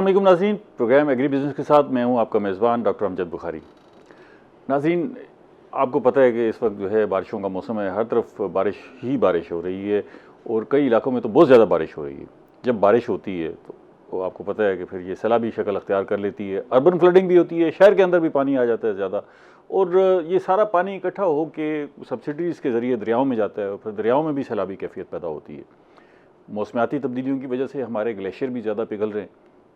अस्सलाम वालेकुम नाज़रीन, प्रोग्राम एग्री बिज़नेस के साथ मैं हूं आपका मेज़बान डॉक्टर अमजद बुखारी। नाज़रीन, आपको पता है कि इस वक्त जो है बारिशों का मौसम है, हर तरफ बारिश ही बारिश हो रही है और कई इलाकों में तो बहुत ज़्यादा बारिश हो रही है। जब बारिश होती है तो आपको पता है कि फिर ये सैलाबी शक्ल अख्तियार कर लेती है, अर्बन फ्लडिंग भी होती है, शहर के अंदर भी पानी आ जाता है ज़्यादा, और ये सारा पानी इकट्ठा हो के सब्सिडीज़ के ज़रिए दरियाओं में जाता है और फिर दरियाओं में भी सैलाबी कैफियत पैदा होती है। मौसमियाती तब्दीलियों की वजह से हमारे ग्लेशियर भी ज़्यादा पिघल रहे हैं,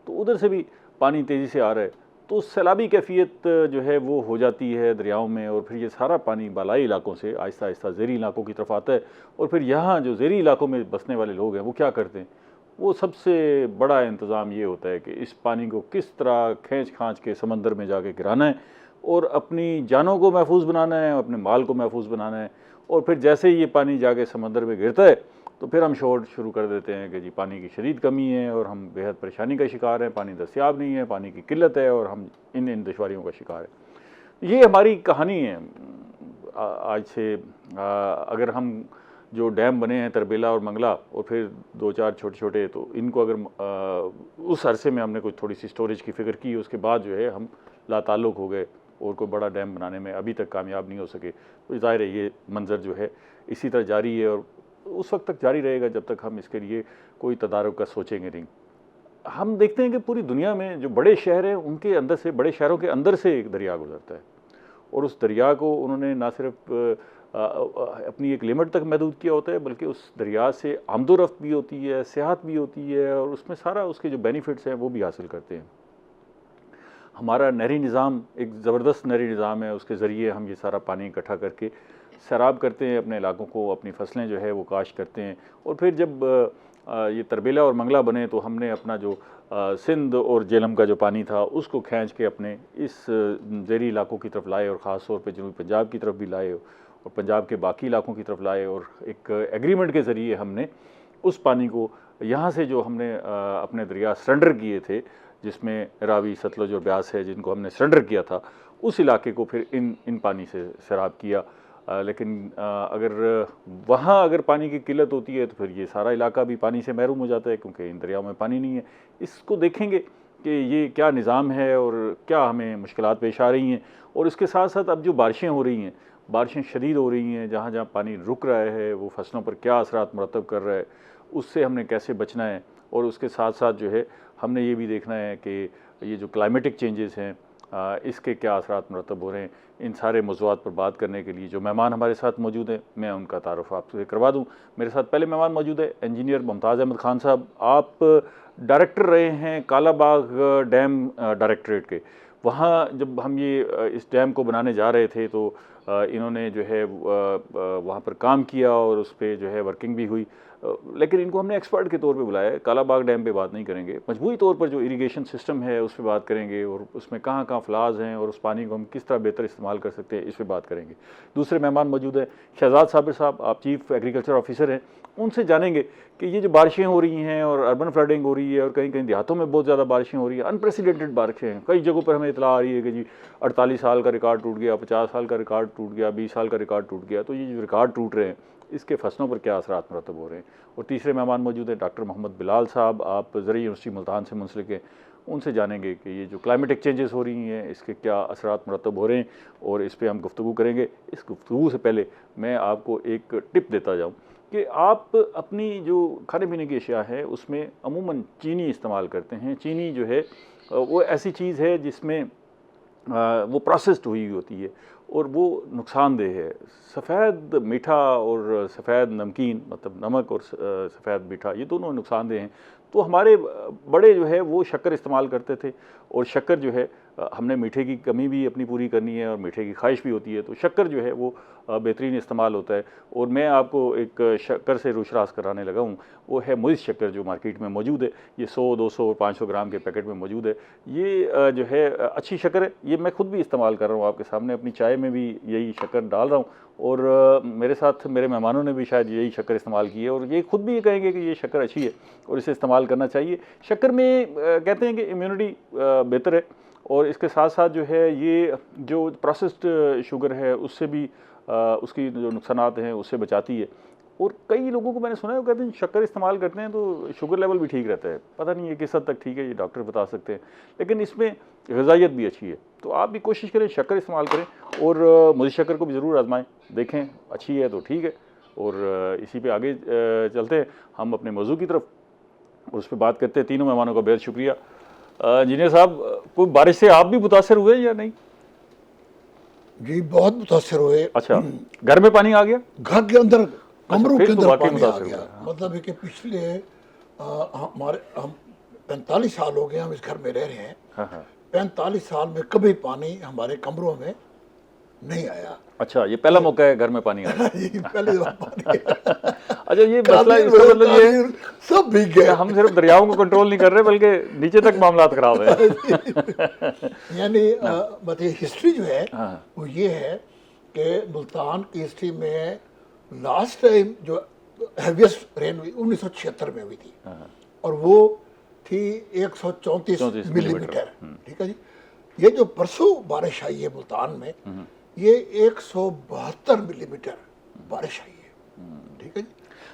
तो उधर से भी पानी तेज़ी से आ रहा है, तो सैलाबी कैफियत जो है वो हो जाती है दरियाओं में, और फिर ये सारा पानी बालाई इलाकों से आहिस्ता आहिस्ता ज़ेरी इलाकों की तरफ आता है। और फिर यहाँ जो ज़ेरी इलाकों में बसने वाले लोग हैं वो क्या करते हैं, वो सबसे बड़ा इंतज़ाम ये होता है कि इस पानी को किस तरह खींच खांच के समंदर में जाके गिराना है और अपनी जानों को महफूज बनाना है, अपने माल को महफूज बनाना है। और फिर जैसे ही ये पानी जाके समंदर में गिरता है तो फिर हम शोर शुरू कर देते हैं कि जी पानी की शदीद कमी है और हम बेहद परेशानी का शिकार हैं, पानी दस्तियाब नहीं है, पानी की किल्लत है और हम इन दुश्वारियों का शिकार है। ये हमारी कहानी है। आज से अगर हम जो डैम बने हैं तरबेला और मंगला और फिर दो चार छोटे छोटे, तो इनको अगर उस अरसे में हमने कुछ थोड़ी सी स्टोरेज की फ़िक्र की, उसके बाद जो है हम लाताल्लुक़ हो गए और कोई बड़ा डैम बनाने में अभी तक कामयाब नहीं हो सके। तो ज़ाहिर है ये मंज़र जो है इसी तरह जारी है और उस वक्त तक जारी रहेगा जब तक हम इसके लिए कोई तदारुक का सोचेंगे नहीं। हम देखते हैं कि पूरी दुनिया में जो बड़े शहर हैं उनके अंदर से, बड़े शहरों के अंदर से एक दरिया गुजरता है और उस दरिया को उन्होंने ना सिर्फ अपनी एक लिमिट तक महदूद किया होता है, बल्कि उस दरिया से आमदोरफ्त भी होती है, सियाहत भी होती है और उसमें सारा उसके जो बेनिफिट्स हैं वो भी हासिल करते हैं। हमारा नहरी निज़ाम एक ज़बरदस्त नहरी निज़ाम है, उसके ज़रिए हम ये सारा पानी इकट्ठा करके सैराब करते हैं अपने इलाकों को, अपनी फसलें जो है वो काश्त करते हैं। और फिर जब ये तरबेला और मंगला बने तो हमने अपना जो सिंध और जेहलम का जो पानी था उसको खींच के अपने इस ज़ेरी इलाकों की तरफ लाए और ख़ास तौर पे जनूबी पंजाब की तरफ भी लाए और पंजाब के बाकी इलाकों की तरफ लाए, और एक एग्रीमेंट के ज़रिए हमने उस पानी को यहाँ से जो हमने अपने दरिया सरेंडर किए थे, जिसमें रावी, सतलुज और ब्यास है, जिनको हमने सरेंडर किया था, उस इलाके को फिर इन पानी से सैराब किया। लेकिन अगर वहाँ अगर पानी की किल्लत होती है तो फिर ये सारा इलाका भी पानी से महरूम हो जाता है, क्योंकि इन दरियाओं में पानी नहीं है। इसको देखेंगे कि ये क्या निज़ाम है और क्या हमें मुश्किलात पेश आ रही हैं। और इसके साथ साथ अब जो बारिशें हो रही हैं, बारिशें शदीद हो रही हैं, जहाँ जहाँ पानी रुक रहा है वो फसलों पर क्या असरात मुरतब कर रहा है, उससे हमने कैसे बचना है। और उसके साथ साथ जो है हमने ये भी देखना है कि ये जो क्लाइमेटिक चेंजेस हैं इसके क्या असरात मुरतब हो रहे हैं। इन सारे मौज़ूआत पर बात करने के लिए जो मेहमान हमारे साथ मौजूद हैं, मैं उनका तारुफ आपसे करवा दूं। मेरे साथ पहले मेहमान मौजूद है इंजीनियर मुमताज़ अहमद खान साहब। आप डायरेक्टर रहे हैं कालाबाग डैम डायरेक्टरेट के। वहाँ जब हम ये इस डैम को बनाने जा रहे थे तो इन्होंने जो है वहाँ पर काम किया और उस पर जो है वर्किंग भी हुई, लेकिन इनको हमने एक्सपर्ट के तौर पे बुलाया है। कालाबाग डैम पे बात नहीं करेंगे, मजबूरी तौर पर जो इरिगेशन सिस्टम है उस पर बात करेंगे और उसमें कहाँ कहाँ फ्लाज हैं और उस पानी को हम किस तरह बेहतर इस्तेमाल कर सकते हैं, इस पर बात करेंगे। दूसरे मेहमान मौजूद हैं शहजाद साबिर साहब, आप चीफ एग्रीकल्चर ऑफिसर हैं। उनसे जानेंगे कि ये जो बारिशें हो रही हैं और अर्बन फ्लडिंग हो रही है और कहीं कहीं देहातों में बहुत ज़्यादा बारिशें हो रही हैं, अनप्रेसिडेंटेड बारिशें हैं। कई जगहों पर हमें इतला आ रही है कि जी 48 साल का रिकॉर्ड टूट गया, 50 साल का रिकॉर्ड टूट गया, 20 साल का रिकॉर्ड टूट गया। तो ये जो रिकॉर्ड टूट रहे हैं इसके फसलों पर क्या असरात मुरतब हो रहे हैं। और तीसरे मेहमान मौजूद हैं डॉक्टर मोहम्मद बिलाल साहब, आप ज़रिए यूनिवर्सिटी मुल्तान से मुंसलिक हैं। उनसे जानेंगे कि ये जो क्लाइमेटिक चेंजेस हो रही हैं इसके क्या असरात मुरतब हो रहे हैं और इस पर हम गुफ्तगू करेंगे। इस गुफ्तगू से पहले मैं आपको एक टिप देता जाऊँ कि आप अपनी जो खाने पीने की अशिया है उसमें अमूमन चीनी इस्तेमाल करते हैं। चीनी जो है वो ऐसी चीज़ है जिसमें वो प्रोसेस्ड हुई होती है और वो नुकसानदेह है। सफ़ेद मीठा और सफ़ेद नमकीन, मतलब नमक और सफ़ेद मीठा, ये दोनों नुकसानदेह हैं। तो हमारे बड़े जो है वो शक्कर इस्तेमाल करते थे और शक्कर जो है हमने मीठे की कमी भी अपनी पूरी करनी है और मीठे की ख्वाहिश भी होती है, तो शक्कर जो है वो बेहतरीन इस्तेमाल होता है। और मैं आपको एक शक्कर से रूशरास कराने लगा हूँ, वो है मुइज़ शक्कर जो मार्केट में मौजूद है। ये 100, 200 और 500 ग्राम के पैकेट में मौजूद है। ये जो है अच्छी शक्कर है, ये मैं खुद भी इस्तेमाल कर रहा हूँ आपके सामने, अपनी चाय में भी यही शक्कर डाल रहा हूँ और मेरे साथ मेरे मेहमानों ने भी शायद यही शक्कर इस्तेमाल की है और ये खुद भी ये कहेंगे कि ये शक्कर अच्छी है और इसे इस्तेमाल करना चाहिए। शक्कर में कहते हैं कि इम्यूनिटी बेहतर है और इसके साथ साथ जो है ये जो प्रोसेस्ड शुगर है उससे भी उसकी जो नुकसानात हैं उससे बचाती है। और कई लोगों को मैंने सुना है वो कहते हैं शक्कर इस्तेमाल करते हैं तो शुगर लेवल भी ठीक रहता है। पता नहीं है किस हद तक ठीक है, ये डॉक्टर बता सकते हैं, लेकिन इसमें ग़िज़ाइयत भी अच्छी है। तो आप भी कोशिश करें शक्कर इस्तेमाल करें, और मुझे शक्कर को भी ज़रूर आजमाएं, देखें अच्छी है तो ठीक है। और इसी पे आगे चलते हैं हम अपने मौजू की तरफ, और उस पर बात करते हैं। तीनों मेहमानों का बेहद शुक्रिया। इंजीनियर साहब, कोई बारिश से आप भी मुतासर हुए या नहीं? जी बहुत मुतासर हुए। अच्छा, घर में पानी आ गया? घर के अंदर, कमरों फिर के तो अंदर वाकई पानी आ मुतासर गया। हुआ। मतलब है कि पिछले हम 45 साल हो गए हम इस घर में रह रहे हैं। हाँ। 45 साल में कभी पानी हमारे कमरों में नहीं आया। अच्छा, ये पहला मौका है घर में पानी आया। ये पहली बार पानी अच्छा, ये मसला, इसका मतलब ये है सब भीग गए। हम सिर्फ दरियाओं को कंट्रोल नहीं कर रहे बल्कि नीचे तक मामला खराब है। यानी मतलब हिस्ट्री जो है वो ये है कि मुल्तान की हिस्ट्री में लास्ट टाइम जो हैवीएस्ट रेन हुई 1976 में हुई थी, और वो थी 134 मिलीमीटर। ठीक है जी। ये जो परसों बारिश आई है मुल्तान में, ये 172 मिलीमीटर बारिश आई है। ठीक है जी।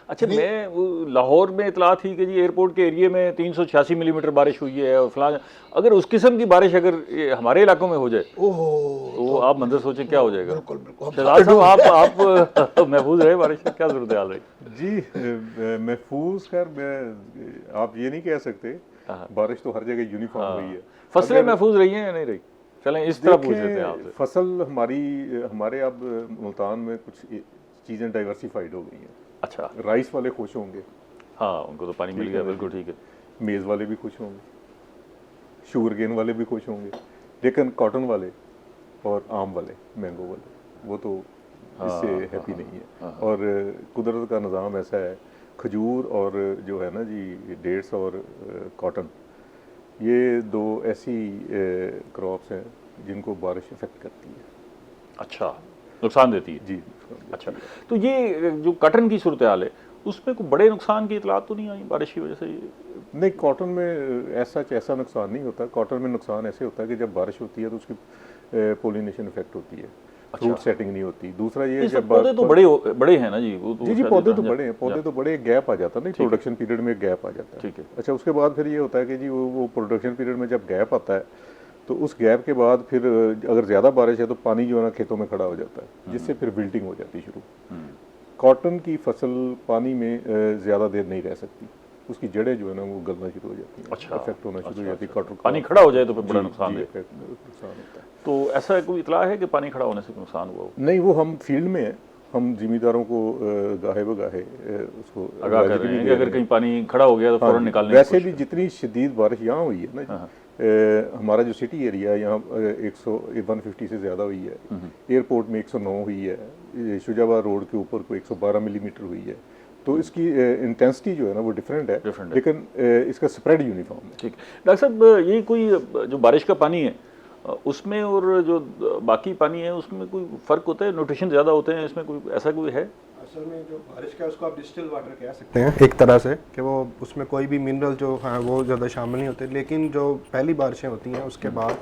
अच्छा, मैं वो लाहौर में इतला थी कि जी एयरपोर्ट के एरिया में 386 मिलीमीटर बारिश हुई है और फलां। अगर उस किस्म की बारिश अगर हमारे इलाकों में हो जाए तो आप मंजर सोचें क्या हो जाएगा। बिल्कुल बिल्कुल। शहजाद साहब, आप महफूज रहे बारिश से, क्या जरूरत हाल रही? जी महफूज कर, आप ये नहीं कह सकते, बारिश तो हर जगह यूनिफॉर्म हुई है। फसलें महफूज रही हैं या नहीं रही? चलें इस तरह पूछ लेते हैं आपसे। फसल हमारे अब मुल्तान में कुछ चीज़ें डाइवर्सिफाइड हो गई हैं। अच्छा, राइस वाले खुश होंगे, हाँ उनको तो पानी मिल गया, बिल्कुल ठीक है। मेज़ वाले भी खुश होंगे, शुगरकेन वाले भी खुश होंगे, लेकिन कॉटन वाले और आम वाले, मैंगो वाले, वो तो इससे हैप्पी नहीं है। और कुदरत का निज़ाम ऐसा है, खजूर और जो है ना जी डेट्स और कॉटन, ये दो ऐसी क्रॉप्स हैं जिनको बारिश इफेक्ट करती है। अच्छा, नुकसान देती है जी। अच्छा, तो ये जो कॉटन की सूरत हाल है उसमें कोई बड़े नुकसान की इतलात तो नहीं आई बारिश की वजह से? नहीं, कॉटन में ऐसा नुकसान नहीं होता। कॉटन में नुकसान ऐसे होता है कि जब बारिश होती है तो उसकी पोलिनेशन इफेक्ट होती है, फ्रूट सेटिंग नहीं होती। दूसरा ये जब पौधे तो बड़े हैं ना जी, वो तो जी पौधे तो बड़े हैं, पौधे तो बड़े, गैप आ जाता है ना प्रोडक्शन पीरियड में, गैप आ जाता है। ठीक है। अच्छा, उसके बाद फिर ये होता है कि जी वो प्रोडक्शन पीरियड में जब गैप आता है तो उस गैप के बाद फिर अगर ज़्यादा बारिश है तो पानी जो है ना खेतों में खड़ा हो जाता है, जिससे फिर विल्टिंग हो जाती है शुरू। कॉटन की फसल पानी में ज़्यादा देर नहीं रह सकती, उसकी जड़ें जो है ना वो गलना शुरू हो जाती हैं। अच्छा, इफेक्ट होना शुरू हो जाती है। कॉटन पानी खड़ा हो जाए तो फिर बड़ा नुकसान होता है। तो ऐसा कोई इतला है कि पानी खड़ा होने से नुकसान हुआ? नहीं, वो हम फील्ड में हैं, हम जिम्मेदारों को गाहे बगाहे उसको आगाह कर रहे हैं कि अगर कहीं पानी खड़ा हो गया तो फौरन निकालने की वैसे भी जितनी शदीद बारिश यहाँ हुई है ना, हमारा जो सिटी एरिया है यहाँ 150 से ज़्यादा हुई है। एयरपोर्ट में 109 हुई है, शुजाबाद रोड के ऊपर को 112 मिलीमीटर हुई है। तो इसकी इंटेंसिटी जो है ना वो डिफरेंट है, लेकिन इसका स्प्रेड यूनिफॉर्म है। ठीक। डॉक्टर साहब, ये कोई जो बारिश का पानी है उसमें और जो बाकी पानी है उसमें कोई फ़र्क होता है? न्यूट्रिशन ज़्यादा होते हैं इसमें, कोई ऐसा कोई है? असल में जो बारिश का है उसको आप डिस्टिल वाटर कह सकते हैं एक तरह से, कि वो उसमें कोई भी मिनरल जो हैं वो ज़्यादा शामिल नहीं होते। लेकिन जो पहली बारिशें होती हैं उसके बाद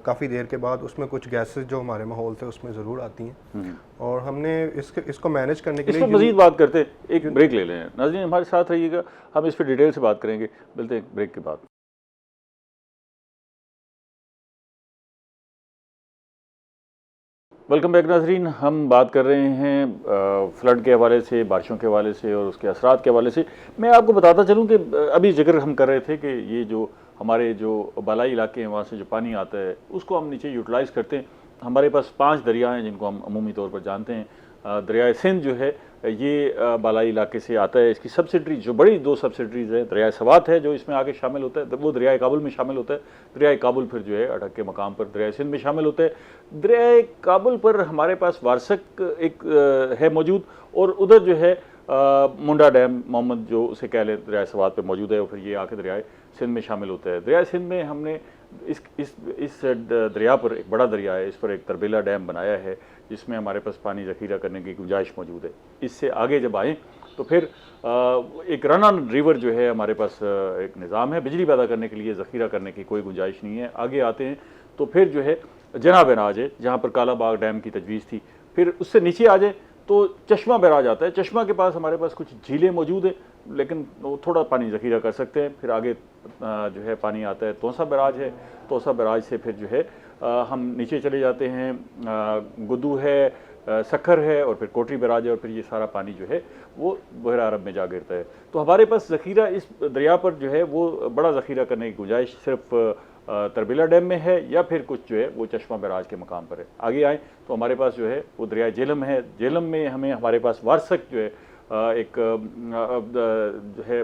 काफ़ी देर के बाद उसमें कुछ गैसेस जो हमारे माहौल से उसमें ज़रूर आती हैं, और हमने इसको मैनेज करने के लिए इस पर मज़ीद बात करते हैं, एक ब्रेक ले लें। नाज़रीन हमारे साथ रहिएगा, हम इस पर डिटेल से बात करेंगे। मिलते हैं ब्रेक के बाद। वेलकम बैक नाज़रीन, हम बात कर रहे हैं फ्लड के हवाले से, बारिशों के हवाले से और उसके असरात के हवाले से। मैं आपको बताता चलूं कि अभी जिक्र हम कर रहे थे कि ये जो हमारे जो बालाई इलाके हैं वहाँ से जो पानी आता है उसको हम नीचे यूटिलाइज़ करते हैं। हमारे पास 5 दरिया हैं जिनको हम अमूमी तौर पर जानते हैं। दरिया सिंध जो है ये बालाई इलाके से आता है। इसकी सब्सिडरी जो बड़ी 2 सब्सिडरीज़ है, दरिया सवात है जो इसमें आगे शामिल होता है, वो दरिया काबुल में शामिल होता है। दरिया काबुल फिर जो है अटक के मकाम पर दरिया सिंध में शामिल होता है। दरिया काबुल पर हमारे पास वारसक एक है मौजूद, और उधर जो है मुंडा डैम मोहम्मद जो उसे कह लें दरिया सवात पर मौजूद है, और फिर ये आके दरिया सिंध में शामिल होता है। दरिया सिंध में हमने इस दरिया पर, एक बड़ा दरिया है, इस पर एक तरबेला डैम बनाया है जिसमें हमारे पास पानी ज़ख़ीरा करने की गुंजाइश मौजूद है। इससे आगे जब आएँ तो फिर एक रन ऑन रिवर जो है हमारे पास एक निज़ाम है बिजली पैदा करने के लिए, ज़ख़ीरा करने की कोई गुंजाइश नहीं है। आगे आते हैं तो फिर जो है जनाब नाज है जहाँ पर काला बाग डैम की तजवीज़ थी। फिर उससे नीचे आ जाए तो चश्मा बैराज आता है। चश्मा के पास हमारे पास कुछ झीलें मौजूद हैं, लेकिन वो थोड़ा पानी ज़ख़ीरा कर सकते हैं। फिर आगे जो है पानी आता है, तोसा बैराज है। तोसा बैराज से फिर जो है हम नीचे चले जाते हैं, गुद्दू है, सखर है, और फिर कोटरी बैराज है, और फिर ये सारा पानी जो है वो बहर अरब में जा गिरता है। तो हमारे पास ज़ख़ीरा इस दरिया पर जो है वो बड़ा ज़ख़ीरा करने की गुंजाइश सिर्फ तरबेला डैम में है, या फिर कुछ जो है वो चश्मा बैराज के मकाम पर है। आगे आए तो हमारे पास जो है वो दरिया झेलम है। झेलम में हमारे पास वारसक जो है एक जो है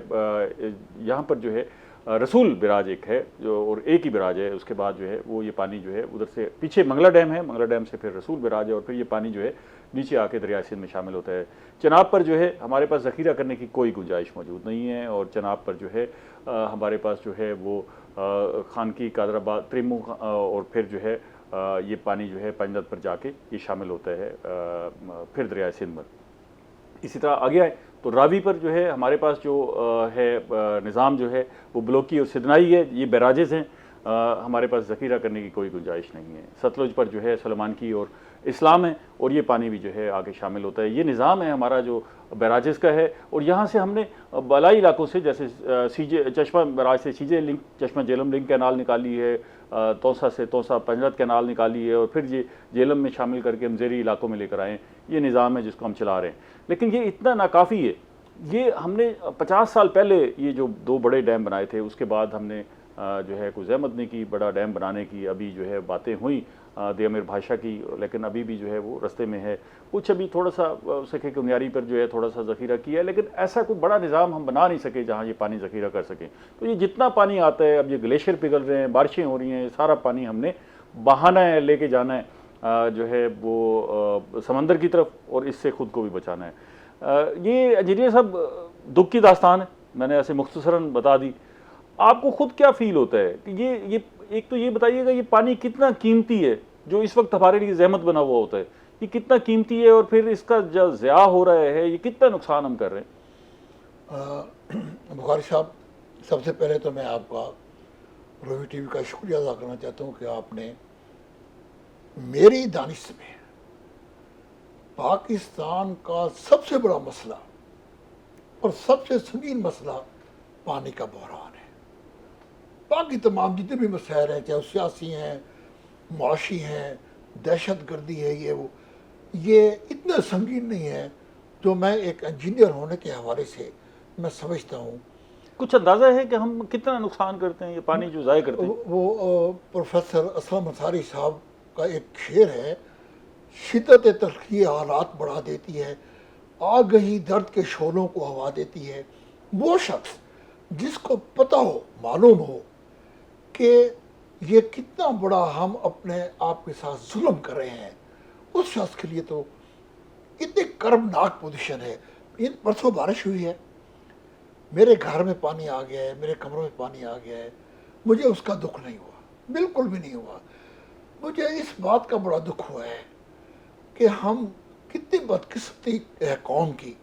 यहाँ पर जो है रसूल बैराज एक है जो, और एक ही बैराज है। उसके बाद जो है वो ये पानी जो है उधर से पीछे मंगला डैम है, मंगला डैम से फिर रसूल बैराज है, और फिर ये पानी जो है नीचे आके दरिया सिंध में शामिल होता है। चनाब पर जो है हमारे पास ज़ख़ीरा करने की कोई गुंजाइश मौजूद नहीं है, और चनाब पर जो है हमारे पास जो है वो खानकी, कादराबाद, त्रिमू, और फिर जो है ये पानी जो है पंजत पर जाके ये शामिल होता है फिर दरिया सिंध में। इसी तरह आगे आए तो रावी पर जो है हमारे पास जो है निज़ाम जो है वो ब्लॉकी और सिदनाई है, ये बैराजेज़ हैं। हमारे पास ज़ख़ीरा करने की कोई गुंजाइश नहीं है। सतलुज पर जो है सलमान की और इस्लाम है, और ये पानी भी जो है आगे शामिल होता है। ये निज़ाम है हमारा जो बैराजेस का है, और यहाँ से हमने बलाई इलाकों से जैसे सीजे चश्मा बैराज से सीजे लिंक, चश्मा झेलम लिंक कैनाल निकाली है, तोसा से तोसा पंजरत कैनाल निकाली है, और फिर ये झेलम में शामिल करके हम ज़ेरी इलाकों में लेकर आए। ये निज़ाम है जिसको हम चला रहे हैं, लेकिन ये इतना नाकाफ़ी है। ये हमने 50 साल पहले ये जो 2 बड़े डैम बनाए थे, उसके बाद हमने जो है कोई जहमत नहीं की बड़ा डैम बनाने की। अभी जो है बातें हुई देअमीर भाषा की, लेकिन अभी भी जो है वो रास्ते में है। कुछ अभी थोड़ा सा सके कुनियारी पर जो है थोड़ा सा ज़ख़ीरा किया है, लेकिन ऐसा कोई बड़ा निज़ाम हम बना नहीं सके जहाँ ये पानी ज़ख़ीरा कर सकें। तो ये जितना पानी आता है, अब ये ग्लेशियर पिघल रहे हैं, बारिशें हो रही हैं, सारा पानी हमने बहाना है, लेके जाना है जो है वो समंदर की तरफ, और इससे ख़ुद को भी बचाना है। ये इंजीनियर साहब दुख की दास्तान है, मैंने ऐसे मुख्तसरन बता दी। आपको खुद क्या फील होता है कि ये एक तो ये बताइएगा ये पानी कितना कीमती है जो इस वक्त हमारे लिए ज़हमत बना हुआ होता है, ये कितना कीमती है, और फिर इसका जो ज़िया हो रहा है ये कितना नुकसान हम कर रहे हैं। बुखारी साहब, सबसे पहले तो मैं आपका रोवी टीवी का शुक्रिया अदा करना चाहता हूँ कि आपने मेरी दानिश में पाकिस्तान का सबसे बड़ा मसला और सबसे संगीन मसला पानी का बहरान है। बाकी तमाम जितने भी मसाइल हैं, चाहे वो सियासी हैं, मुआशी हैं, दहशत गर्दी है, ये इतना संगीन नहीं है जो मैं एक इंजीनियर होने के हवाले से मैं समझता हूँ। कुछ अंदाज़ा है कि हम कितना नुकसान करते हैं ये पानी जो ज़ाय करते हैं? वो प्रोफेसर असलम अंसारी साहब का एक शेर है, शिद्दत तलखी हालात बढ़ा देती है, आ गई दर्द के शोलों को हवा देती है। वो शख्स जिसको पता हो, मालूम हो कि ये कितना बड़ा हम अपने आप के साथ जुल्म कर रहे हैं, उस शख्स के लिए तो इतनी कर्मनाक पोजीशन है। इन परसों बारिश हुई है, मेरे घर में पानी आ गया है, मेरे कमरों में पानी आ गया है, मुझे उसका दुख नहीं हुआ, बिल्कुल भी नहीं हुआ। मुझे इस बात का बड़ा दुख हुआ है कि हम कितनी बदकिस्मती है कौम की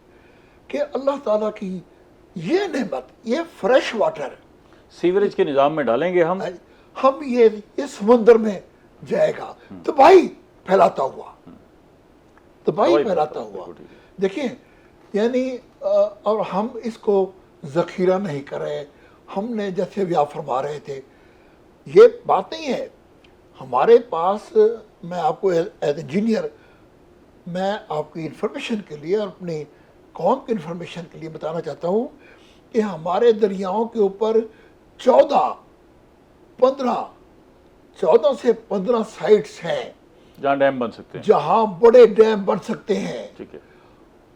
कि अल्लाह ताला की ये नेमत, ये फ्रेश वाटर सीवरेज के निज़ाम में डालेंगे हम ये समुंदर में जाएगा, तबाही फैलाता हुआ, तबाही फैलाता हुआ। देखिए, यानी और हम इसको ज़ख़ीरा नहीं कर रहे। हमने जैसे भी आप फरमा रहे थे, ये बात नहीं है हमारे पास। मैं आपको एज इंजीनियर, मैं आपकी इंफॉर्मेशन के लिए और अपनी कौम की इंफॉर्मेशन के लिए बताना चाहता हूँ कि हमारे दरियाओं के ऊपर 14 से 15 साइट्स हैं जहाँ डैम बन सकते हैं, जहाँ बड़े डैम बन सकते हैं। ठीक है,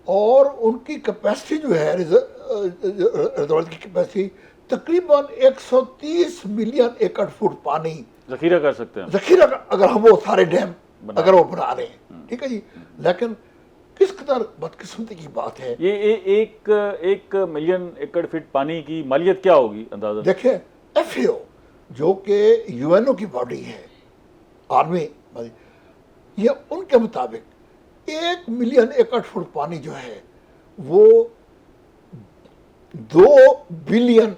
और उनकी कैपेसिटी जो है रिजर्व की कैपेसिटी तकरीबन 130 मिलियन एकड़ फुट पानी ज़ख़ीरा कर सकते हैं। ज़ख़ीरा अगर हम वो सारे डैम अगर वो बना रहे हैं, ठीक है जी। लेकिन किस कदर बदकिस्मती की बात है। ये एक मिलियन एकड़ फीट पानी की मालियत क्या होगी अंदाजा? देखिए, FAO जो कि UNO की बॉडी है, आर्मी, ये उनके मुताबिक 1 मिलियन एकड़ फुट पानी जो है वो $2 बिलियन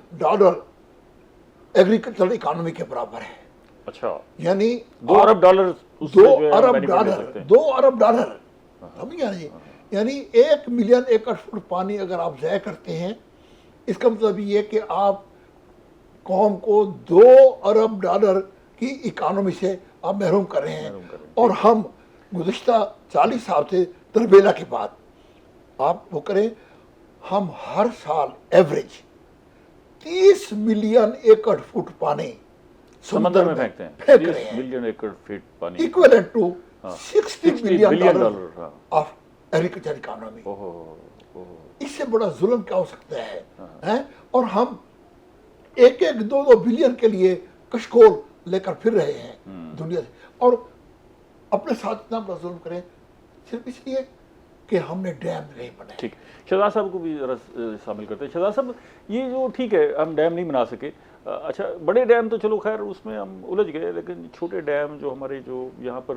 एग्रीकल्चरल इकोनॉमी के बराबर है। अच्छा, यानी $2 अरब, 2 अरब डॉलर समझ गया जी। यानी 1 मिलियन एकड़ फुट पानी अगर आप ज़ाया करते हैं, इसका मतलब ये कि आप कौम को $2 अरब की इकानमी से आप महरूम कर रहे हैं। और हम गुज़िश्ता 40 साल से तरबेला के बाद आप वो करें, हम हर साल एवरेज 30 मिलियन एकड़ फुट पानी समंदर में फेंकते हैं। फेंक 30 रहे हैं, मिलियन एकड़ फीट पानी, equivalent to 60 billion $60 dollar of agriculture economy. इससे बड़ा जुल्म क्या हो सकता है? और हम 1-1, 2-2 बिलियन के लिए कशकोल लेकर फिर रहे हैं दुनिया से, और अपने साथ इतना बड़ा जुल्म करें सिर्फ इसलिए कि हमने डैम नहीं बनाए। ठीक, शहजाद साहब को भी जरा शामिल करते हैं। शहजाद साहब, ये जो ठीक है हम डैम नहीं बना सके, अच्छा बड़े डैम तो चलो खैर उसमें हम उलझ गए, लेकिन छोटे डैम जो हमारे जो यहाँ पर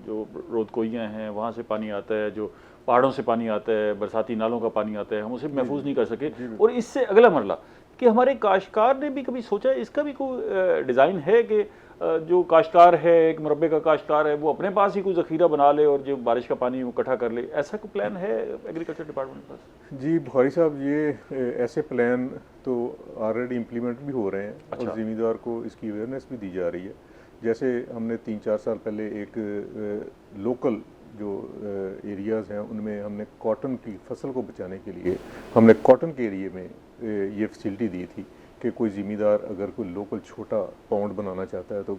जो रोदकोइयाँ हैं वहाँ से पानी आता है, जो पहाड़ों से पानी आता है, बरसाती नालों का पानी आता है, हम उसे महफूज नहीं कर सके। और इससे अगला मरला कि हमारे काश्तकार ने भी कभी सोचा, इसका भी कोई डिज़ाइन है कि जो काश्तकार है, एक मुरब्बे का काश्तकार है, वो अपने पास ही कोई ज़ख़ीरा बना ले और जो बारिश का पानी वो इकट्ठा कर ले, ऐसा कोई प्लान है एग्रीकल्चर डिपार्टमेंट के पास? जी बुखारी साहब, ये ऐसे प्लान तो ऑलरेडी इम्प्लीमेंट भी हो रहे हैं। अच्छा। और ज़मींदार को इसकी अवेयरनेस भी दी जा रही है। जैसे हमने 3-4 साल पहले एक लोकल जो एरियाज़ हैं उनमें हमने कॉटन की फसल को बचाने के लिए हमने कॉटन के एरिए में ये फैसिलिटी दी थी कि कोई ज़मींदार अगर कोई लोकल छोटा पॉन्ड बनाना चाहता है तो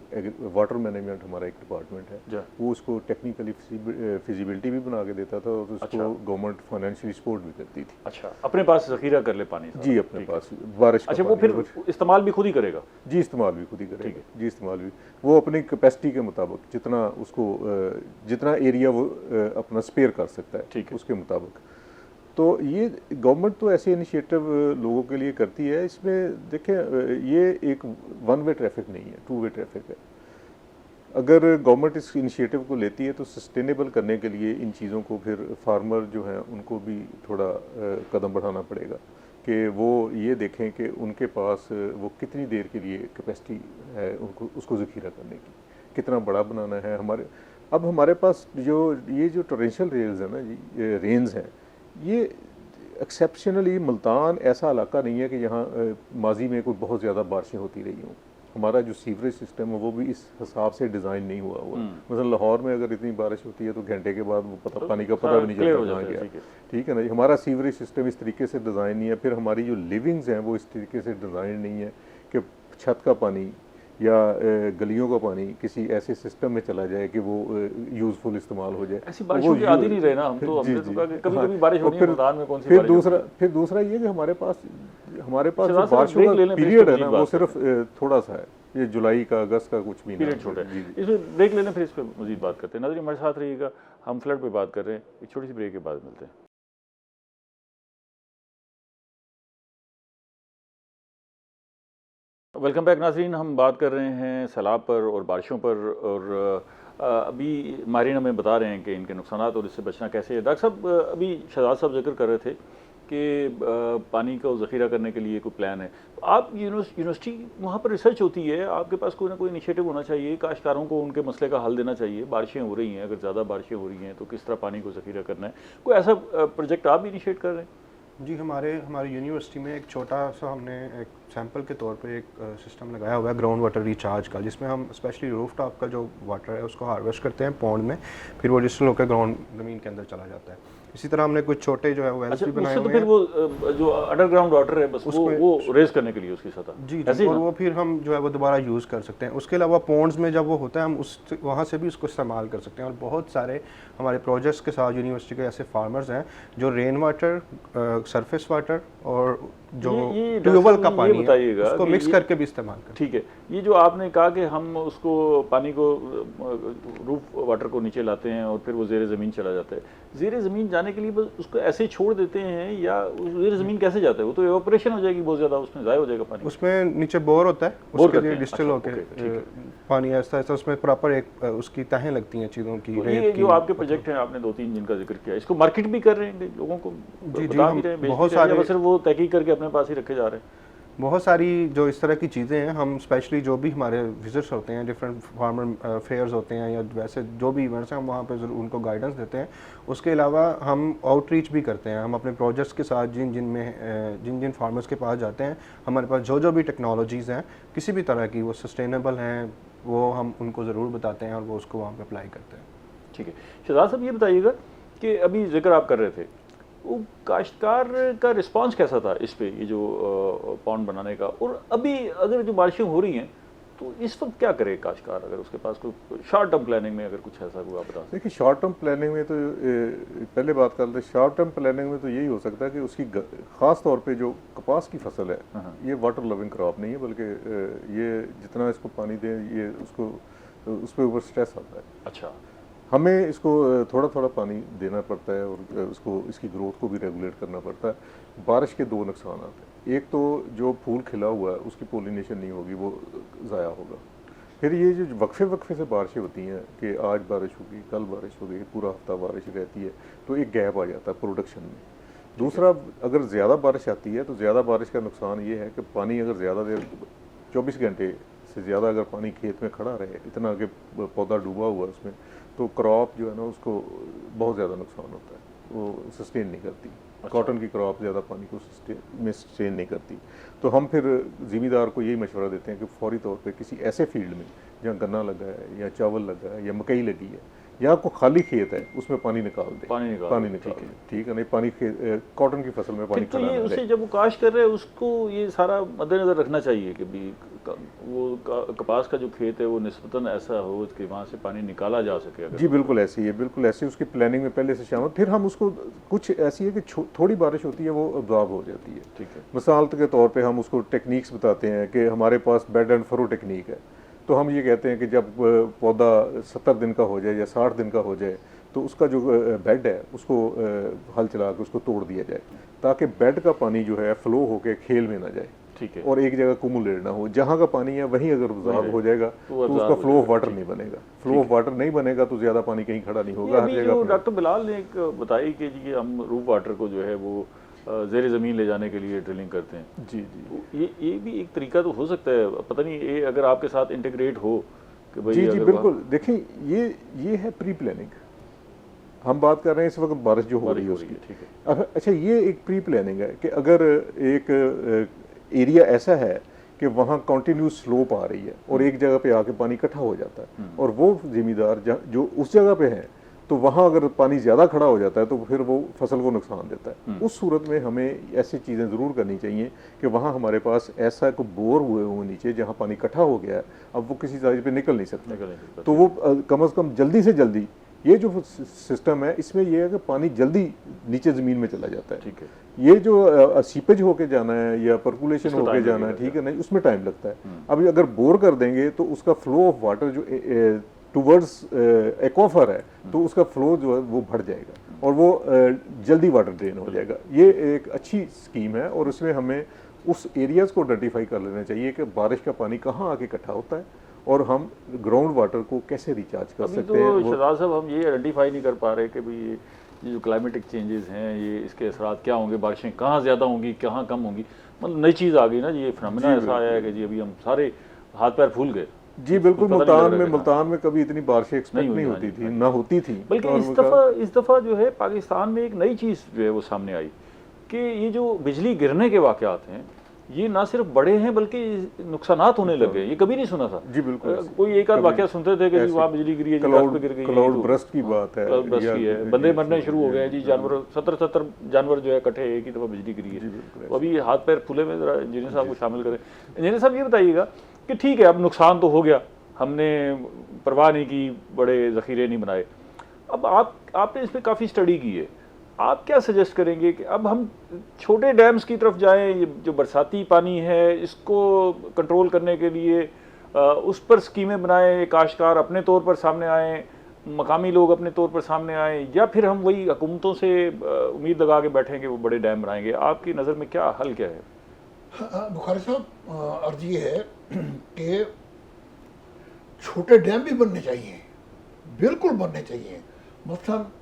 वाटर मैनेजमेंट हमारा एक डिपार्टमेंट है, वो उसको टेक्निकली फिजिबिलिटी भी बना के देता था और उसको गवर्नमेंट फाइनेंशियली सपोर्ट भी करती थी। अच्छा, अपने पास ज़ख़ीरा कर ले पानी? जी, अपने पास बारिश। अच्छा, वो फिर इस्तेमाल भी खुद ही करेगा? जी, इस्तेमाल भी खुद ही करेगा। जी, इस्तेमाल भी वो अपनी कैपेसिटी के मुताबिक जितना उसको जितना एरिया वो अपना स्पेयर कर सकता है, ठीक, उसके मुताबिक। तो ये गवर्नमेंट तो ऐसे इनिशिएटिव लोगों के लिए करती है। इसमें देखें, ये एक 1 वे ट्रैफिक नहीं है, 2 वे ट्रैफिक है। अगर गवर्नमेंट इस इनिशिएटिव को लेती है तो सस्टेनेबल करने के लिए इन चीज़ों को फिर फार्मर जो हैं उनको भी थोड़ा कदम बढ़ाना पड़ेगा कि वो ये देखें कि उनके पास वो कितनी देर के लिए कैपेसिटी है उनको उसको ज़ख़ीरा करने की, कितना बड़ा बनाना है। हमारे पास ये जो टोरेंशियल रेल्स हैं ना जी, रेंज हैं, ये एक्सेप्शनली मुल्तान ऐसा इलाका नहीं है कि यहाँ माजी में कोई बहुत ज़्यादा बारिशें होती रही हों। हमारा जो सीवरेज सिस्टम है वो भी इस हिसाब से डिज़ाइन नहीं हुआ मतलब लाहौर में अगर इतनी बारिश होती है तो घंटे के बाद वो पानी का पता भी नहीं चलता कहाँ गया। ठीक है ना जी, हमारा सीवरेज सिस्टम इस तरीके से डिज़ाइन नहीं है। फिर हमारी जो लिविंग्स हैं वो इस तरीके से डिज़ाइन नहीं है कि छत का पानी या गलियों का पानी किसी ऐसे सिस्टम में चला जाए कि वो यूजफुल इस्तेमाल हो जाए। ऐसी बारिशों की आदी नहीं रहे ना हम तो, हमने तो कहा कि कभी-कभी बारिश होनी है, मैदान में कौन सी बारिश। फिर दूसरा ये कि हमारे पास जो बारिशों का पीरियड है ना वो सिर्फ थोड़ा सा है, ये जुलाई का, अगस्त का कुछ भी पीरियड छोटा है। इसमें ब्रेक लेने, फिर इस पर मजीद बात करते हैं। नाज़रीन हमारे साथ रहिएगा, हम फ्लड पे बात कर रहे हैं, एक छोटी सी ब्रेक के बाद मिलते हैं। वेलकम बैक नाज़रीन, हम बात कर रहे हैं सैलाब पर और बारिशों पर, और अभी माहिरीन हमें बता रहे हैं कि इनके नुकसानात और इससे बचना कैसे है। डॉक्टर साहब, अभी शहजाद साहब जिक्र कर रहे थे कि पानी को ज़ख़ीरा करने के लिए कोई प्लान है। आप यूनिवर्सिटी वहाँ पर रिसर्च होती है, आपके पास कोई ना कोई इनिशिएटिव होना चाहिए, काश्तकारों को उनके मसले का हल देना चाहिए। बारिशें हो रही हैं, अगर ज़्यादा बारिशें हो रही हैं तो किस तरह पानी को ज़ख़ीरा करना है, कोई ऐसा प्रोजेक्ट आप भी इनिशिएट कर रहे हैं? जी, हमारी यूनिवर्सिटी में एक छोटा सा हमने एक सैंपल के तौर पे एक सिस्टम लगाया हुआ है ग्राउंड वाटर रिचार्ज का, जिसमें हम स्पेशली रूफ टॉप का जो वाटर है उसको हार्वेस्ट करते हैं पॉन्ड में, फिर वो डिस्टिल होकर ग्राउंड ज़मीन के अंदर चला जाता है। इसी तरह हमने कुछ छोटे जो है वेल्स भी बनाए हुए हैं। फिर वो जो अंडरग्राउंड वाटर है बस वो रेज करने के लिए उसकी सतह जी, और वो फिर हम जो है वो दोबारा यूज़ कर सकते हैं। उसके अलावा पॉन्ड्स में जब वो होता है हम वहाँ से भी उसको इस्तेमाल कर सकते हैं। और बहुत सारे हमारे प्रोजेक्ट्स के साथ यूनिवर्सिटी के ऐसे फार्मर्स हैं जो रेन वाटर, सरफेस वाटर और जो ट्यूबवेल का पानी है उसको मिक्स करके भी इस्तेमाल करते हैं। ठीक है, ये जो आपने कहा कि हम उसको पानी को रूफ वाटर को नीचे लाते हैं और फिर वो ज़ेरे ज़मीन चला जाता है, ज़ेरे ज़मीन जाने के लिए बस उसको ऐसे ही छोड़ देते हैं या ज़ेरे ज़मीन कैसे जाता है? वो तो एवापोरेशन हो जाएगी बहुत ज़्यादा, उसमें ज़ाया हो जाएगा पानी। उसमें नीचे बोर होता है, उसके लिए डिस्टिल होकर पानी ऐसा ऐसा उसमें प्रॉपर एक उसकी तहें लगती हैं चीज़ों की। ये जो आपके प्रोजेक्ट हैं, आपने 2-3 जिनका जिक्र किया, इसको मार्केट भी कर रहे हैं, लोगों को जी, हम बहुत सारे सिर्फ वो तहकीक करके अपने पास ही रखे जा रहे हैं? बहुत सारी जो इस तरह की चीज़ें हैं, हम स्पेशली जो भी हमारे विजिट्स होते हैं, डिफरेंट फार्मर फेयर्स होते हैं या वैसे जो भी इवेंट्स हैं, हम वहाँ पे ज़रूर उनको गाइडेंस देते हैं। उसके अलावा हम आउटरीच भी करते हैं। हम अपने प्रोजेक्ट्स के साथ जिन जिन फार्मर्स के पास जाते हैं, हमारे पास जो भी टेक्नोलॉजीज़ हैं किसी भी तरह की, वो सस्टेनेबल हैं, वो हम उनको ज़रूर बताते हैं और वो उसको वहाँ पर अप्लाई करते हैं। ठीक है। शहजाद साहब, ये बताइएगा कि अभी जिक्र आप कर रहे थे, वो काश्तकार का रिस्पांस कैसा था इस पे, ये जो पॉन्ड बनाने का, और अभी अगर जो बारिशें हो रही हैं तो इस वक्त क्या करे काश्तकार, अगर उसके पास कोई शॉर्ट टर्म प्लानिंग में अगर कुछ ऐसा हुआ आप बता सकते? देखिए, शॉर्ट टर्म प्लानिंग में तो पहले बात कर लेते हैं। शॉर्ट टर्म प्लानिंग में तो यही हो सकता है कि उसकी ख़ास तौर पे जो कपास की फसल है, ये वाटर लविंग क्रॉप नहीं है, बल्कि ये जितना इसको पानी दें, ये उसको उस पर ऊपर स्ट्रेस आता है। अच्छा, हमें इसको थोड़ा थोड़ा पानी देना पड़ता है और उसको इसकी ग्रोथ को भी रेगुलेट करना पड़ता है। बारिश के दो नुकसान आते हैं। एक तो जो फूल खिला हुआ है उसकी पोलिनेशन नहीं होगी, वो ज़ाया होगा। फिर ये जो वक्फे से बारिशें होती हैं कि आज बारिश होगी, कल बारिश होगी, पूरा हफ्ता बारिश रहती है, तो एक गैप आ जाता है प्रोडक्शन में। दूसरा, अगर ज़्यादा बारिश आती है तो ज़्यादा बारिश का नुकसान ये है कि पानी अगर ज़्यादा देर 24 घंटे से ज़्यादा अगर पानी खेत में खड़ा रहे, इतना कि पौधा डूबा हुआ उसमें, तो क्रॉप जो है ना उसको बहुत ज़्यादा नुकसान होता है, वो सस्टेन नहीं करती। कॉटन की क्रॉप ज़्यादा पानी को सस्टेन नहीं करती। तो हम फिर ज़मींदार को यही मशवरा देते हैं कि फौरी तौर पे किसी ऐसे फील्ड में जहाँ गन्ना लगा है या चावल लगा है या मकई लगी है या कोई खाली खेत है, उसमें पानी निकाल दे, पानी निकाल दे, ठीक है। नहीं, पानी कॉटन की फसल में पानी तो ये उसे जब वो काश्त कर रहे हैं उसको ये सारा मद्देनजर रखना चाहिए कि भी वो कपास का जो खेत है वो निस्बतन ऐसा हो कि वहाँ से पानी निकाला जा सके। जी बिल्कुल ऐसी है, बिल्कुल ऐसी उसकी प्लानिंग में पहले से शामिल। फिर हम उसको कुछ ऐसी है कि थोड़ी बारिश होती है वो अब्जॉर्ब हो जाती है, ठीक है। मिसाल के तौर पे हम उसको टेक्निक्स बताते हैं कि हमारे पास बेड एंड फरो टेक्निक है। तो हम ये कहते हैं कि जब पौधा 70 दिन का हो जाए या 60 दिन का हो जाए तो उसका जो बेड है उसको हल चला के उसको तोड़ दिया जाए, ताकि बेड का पानी जो है फ्लो होकर खेल में ना जाए, ठीक है, और एक जगह कुमुलेट ना हो। जहाँ का पानी है वहीं अगर अब्जॉर्ब हो जाएगा तो उसका फ्लो ऑफ वाटर नहीं बनेगा। फ्लो ऑफ वाटर नहीं बनेगा तो ज़्यादा पानी कहीं खड़ा नहीं होगा, हर जगह। डॉक्टर बिलाल ने एक बताई कि जी हम रूफ वाटर को जो है वो ज़ेर ज़मीन ले जाने के लिए ड्रिलिंग करते हैं। जी जी, ये भी एक तरीका तो हो सकता है, पता नहीं ये अगर आपके साथ इंटीग्रेट हो कि भाई। जी बिल्कुल। देखिए, ये है प्री प्लानिंग। हम बात कर रहे हैं इस वक्त बारिश जो हो रही है उसकी, ठीक है। अच्छा, ये एक प्री प्लानिंग है कि अगर एक एरिया ऐसा है कि वहाँ कंटिन्यूस स्लोप आ रही है और एक जगह पे आके पानी इकट्ठा हो जाता है, और वो जिम्मेदार जो उस जगह पे है, तो वहाँ अगर पानी ज़्यादा खड़ा हो जाता है तो फिर वो फसल को नुकसान देता है। उस सूरत में हमें ऐसी चीज़ें ज़रूर करनी चाहिए कि वहाँ हमारे पास ऐसा कोई बोर हुए हों नीचे जहाँ पानी इकट्ठा हो गया है, अब वो किसी साइज पे निकल नहीं सकता, तो वो कम से कम जल्दी से जल्दी, ये जो सिस्टम है इसमें यह है कि पानी जल्दी नीचे ज़मीन में चला जाता है, ठीक है। ये जो सीपेज होके जाना है या परकुलेशन होके जाना है, ठीक है, नहीं, उसमें टाइम लगता है। अभी अगर बोर कर देंगे तो उसका फ्लो ऑफ वाटर जो टूवर्ड्स एक्वाफर है, तो उसका फ्लो जो है वो बढ़ जाएगा और वो जल्दी वाटर ड्रेन हो जाएगा। ये एक अच्छी स्कीम है और उसमें हमें उस एरियाज़ को आइडेंटिफाई कर लेना चाहिए कि बारिश का पानी कहाँ आके इकट्ठा होता है और हम ग्राउंड वाटर को कैसे रिचार्ज कर सकते हैं। तो शहजाद साहब, हम ये आइडेंटिफाई नहीं कर पा रहे कि भाई ये जो क्लाइमेटिक चेंजेस हैं, ये इसके असरात क्या होंगे, बारिशें कहाँ ज़्यादा होंगी, कहाँ कम होंगी। मतलब नई चीज़ आ गई ना जी, ये फिनोमेना ऐसा आया है कि जी अभी हम सारे हाथ पैर फूल गए। जी बिल्कुल। मुल्तान में कभी इतनी बारिशें एक्सपेक्ट नहीं होती थी, ना होती थी। बल्कि इस दफ़ा जो है पाकिस्तान में एक नई चीज़ जो है वो सामने आई कि ये जो बिजली गिरने के वाक़यात हैं, ये ना सिर्फ बड़े हैं बल्कि नुकसानात होने लगे। ये कभी नहीं सुना था। जी बिल्कुल। कोई एक आध वाक़या सुनते थे कि वहाँ बिजली गिरी है, क्लाउड बर्स्ट की बात है, क्लाउड बर्स्ट की है, बंदे मरने शुरू हो गए जी, जानवर 70 जानवर जो है इकट्ठे एक ही दफ़ा बिजली गिरी है। तो अभी हाथ पैर फूले में ज़रा इंजीनियर साहब को शामिल करें। इंजीनियर साहब, ये बताइएगा कि ठीक है, अब नुकसान तो हो गया, हमने परवाह नहीं की, बड़े ज़ख़ीरे नहीं बनाए। अब आपने इस पर काफ़ी स्टडी की है, आप क्या सजेस्ट करेंगे कि अब हम छोटे डैम्स की तरफ जाएं, ये जो बरसाती पानी है इसको कंट्रोल करने के लिए उस पर स्कीमें बनाएं, काश्तकार अपने तौर पर सामने आएँ, मकामी लोग अपने तौर पर सामने आएँ, या फिर हम वही हुकूमतों से उम्मीद लगा के बैठें कि वो बड़े डैम बनाएंगे? आपकी नज़र में क्या हल क्या है? बुखारी साहब, अर्ज ये है कि छोटे डैम भी बनने चाहिए, बिल्कुल बनने चाहिए। मतलब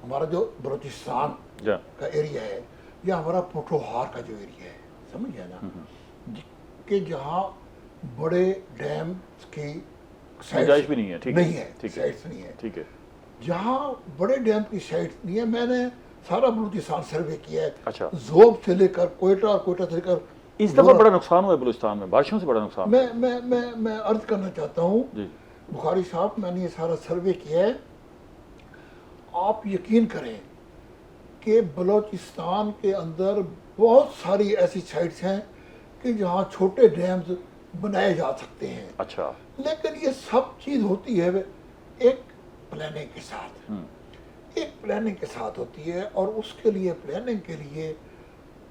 हमारा जो बलूचिस्तान का एरिया है या हमारा पोठोहार का जो एरिया है, समझ गया ना, कि जहाँ बड़े डैम की गुंजाइश भी नहीं है, ठीक नहीं है, ठीक है, साइट्स नहीं है। ठीक है, जहाँ बड़े डैम की साइट्स नहीं है, मैंने सारा बलूचिस्तान सर्वे किया है। अच्छा। जोब से लेकर कोयटा और कोयटा से लेकर इस दफा बड़ा नुकसान हुआ है बलूचिस्तान में, बारिशों से बड़ा नुकसान। मैं अर्ज करना चाहता हूँ जी, बुखारी साहब, मैंने ये सारा सर्वे किया है। आप यकीन करें कि बलूचिस्तान के अंदर बहुत सारी ऐसी साइट्स हैं कि जहाँ छोटे डैम्स बनाए जा सकते हैं। अच्छा, लेकिन ये सब चीज़ होती है एक प्लानिंग के साथ, एक प्लानिंग के साथ होती है। और उसके लिए, प्लानिंग के लिए